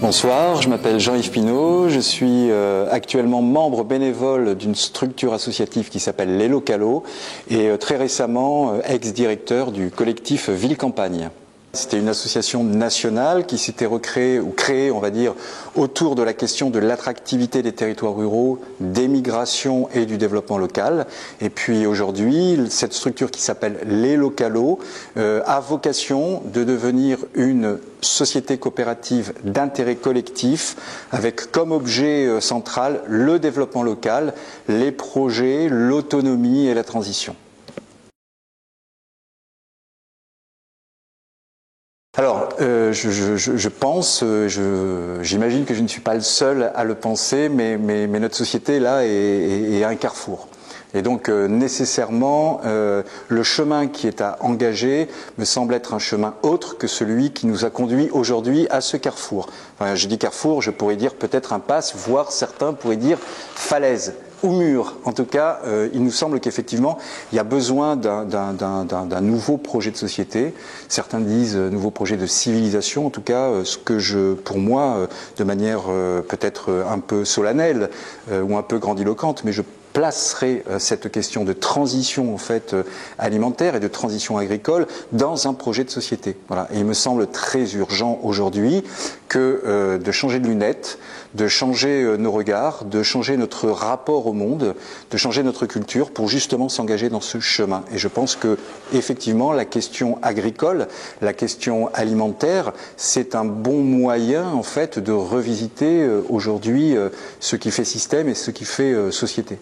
Bonsoir, je m'appelle Jean-Yves Pinault, je suis actuellement membre bénévole d'une structure associative qui s'appelle Les Localos et très récemment ex-directeur du collectif Ville-Campagne. C'était une association nationale qui s'était recréée ou créée, on va dire, autour de la question de l'attractivité des territoires ruraux, des migrations et du développement local. Et puis aujourd'hui, cette structure qui s'appelle Les Localos a vocation de devenir une société coopérative d'intérêt collectif avec comme objet central le développement local, les projets, l'autonomie et la transition. Alors, je pense, j'imagine que je ne suis pas le seul à le penser, mais notre société là est un carrefour. Et donc nécessairement, le chemin qui est à engager me semble être un chemin autre que celui qui nous a conduit aujourd'hui à ce carrefour. Enfin, je dis carrefour, je pourrais dire peut-être impasse, voire certains pourraient dire falaise ou mur. En tout cas, il nous semble qu'effectivement, il y a besoin d'un nouveau projet de société. Certains disent nouveau projet de civilisation. En tout cas, ce que pour moi, de manière peut-être un peu solennelle ou un peu grandiloquente, mais je placerait cette question de transition en fait alimentaire et de transition agricole dans un projet de société. Voilà. Et il me semble très urgent aujourd'hui que de changer de lunettes, de changer nos regards, de changer notre rapport au monde, de changer notre culture pour justement s'engager dans ce chemin. Et je pense que effectivement la question agricole, la question alimentaire, c'est un bon moyen en fait de revisiter aujourd'hui ce qui fait système et ce qui fait société.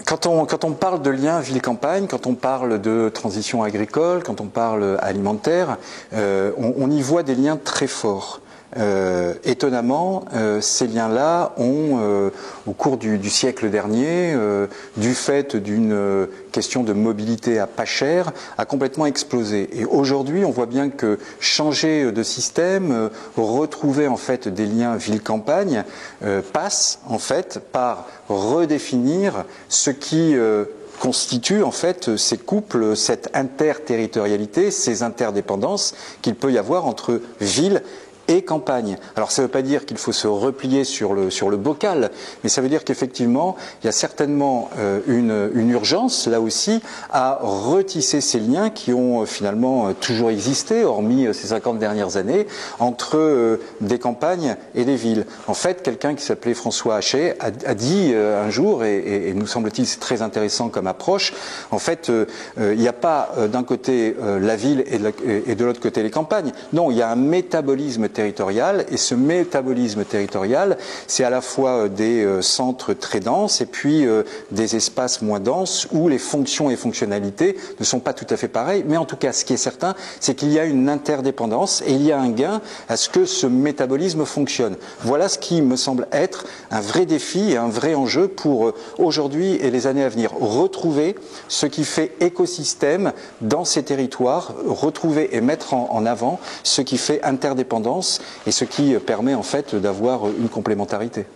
Quand on parle de lien ville-campagne, quand on parle de transition agricole, quand on parle alimentaire, on y voit des liens très forts. Étonnamment, ces liens-là ont, au cours du siècle dernier, du fait d'une question de mobilité à pas cher, a complètement explosé. Et aujourd'hui, on voit bien que changer de système, retrouver en fait des liens ville-campagne, passe en fait par redéfinir ce qui constitue en fait ces couples, cette interterritorialité, ces interdépendances qu'il peut y avoir entre ville et campagne. Alors ça ne veut pas dire qu'il faut se replier sur le bocal, mais ça veut dire qu'effectivement, il y a certainement une urgence, là aussi, à retisser ces liens qui ont finalement toujours existé, hormis ces 50 dernières années, entre des campagnes et des villes. En fait, quelqu'un qui s'appelait François Hachet a dit un jour, et nous semble-t-il c'est très intéressant comme approche, en fait, il n'y a pas d'un côté la ville et de l'autre côté les campagnes. Non, il y a un métabolisme territorial, et ce métabolisme territorial, c'est à la fois des centres très denses et puis des espaces moins denses où les fonctions et fonctionnalités ne sont pas tout à fait pareilles, mais en tout cas ce qui est certain, c'est qu'il y a une interdépendance et il y a un gain à ce que ce métabolisme fonctionne. Voilà ce qui me semble être un vrai défi et un vrai enjeu pour aujourd'hui et les années à venir. Retrouver ce qui fait écosystème dans ces territoires, retrouver et mettre en avant ce qui fait interdépendance et ce qui permet en fait d'avoir une complémentarité.